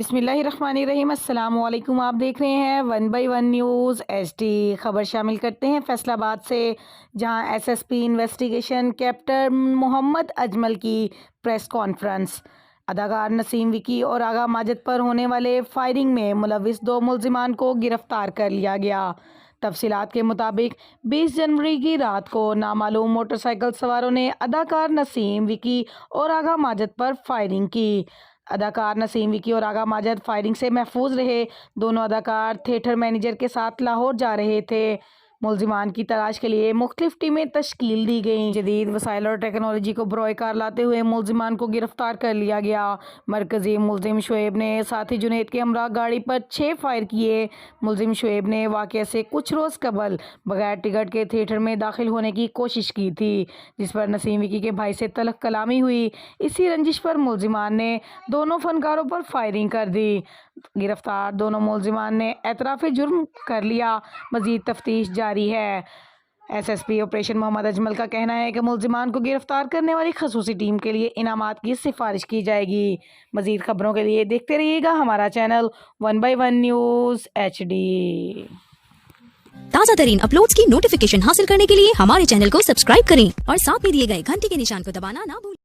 बिस्मिल्लाहिर्रहमानिर्रहीम। अस्सलाम वालेकुम। आप देख रहे हैं 1/1 न्यूज़ HD। खबर शामिल करते हैं फैसलाबाद से, जहां SSP investigation captain Mohammad Ajmal की प्रेस कॉन्फ्रेंस। अदाकार नसीम विकी और आगा माजिद पर होने वाले फायरिंग में मुलविस 2 मुल्जिमान को गिरफ्तार कर लिया गया। तफसीलात के मुताबिक 20 जनवरी की रात को नामालूम मोटरसाइकिल सवारों ने अदाकार नसीम विकी और आगा माजिद पर फायरिंग की। अदाकार नसीम विकी और आगा माजिद फायरिंग से महफूज रहे। दोनों अदाकार थिएटर मैनेजर के साथ लाहौर जा रहे थे। मुल्जिमान की तलाश के लिए मुख्तलिफ टीमें तश्कील दी गईं। जदीद वसाइल और टेक्नोलॉजी को बरोए कार लाते हुए मुल्जिमान को गिरफ्तार कर लिया गया। मरकजी मुल्जिम शुएब ने साथी जुनैद के हमरा गाड़ी पर 6 फायर किए। मुल्जिम शुएब ने वाक़या से कुछ रोज़ कबल बगैर टिकट के थिएटर में दाखिल होने की कोशिश की थी, जिस पर नसीम विकी के भाई से तलख कलामी हुई। इसी रंजिश पर मुल्जिमान ने दोनों फनकारों पर फायरिंग कर दी। गिरफ्तार दोनों मुल्जिमान ने एतराफ़ जुर्म कर लिया। मज़ीद तफ्तीश जारी है। SSP ऑपरेशन मोहम्मद अजमल का कहना है कि मुल्जिमान को गिरफ्तार करने वाली खसूसी टीम के लिए इनामात की सिफारिश की जाएगी। मज़ीद खबरों के लिए देखते रहिएगा हमारा चैनल 1/1 न्यूज़ HD। ताज़ा तरीन अपलोड्स की नोटिफिकेशन हासिल करने के लिए हमारे चैनल को सब्सक्राइब करें और साथ में दिए गए घंटी के निशान को दबाना ना भूलें।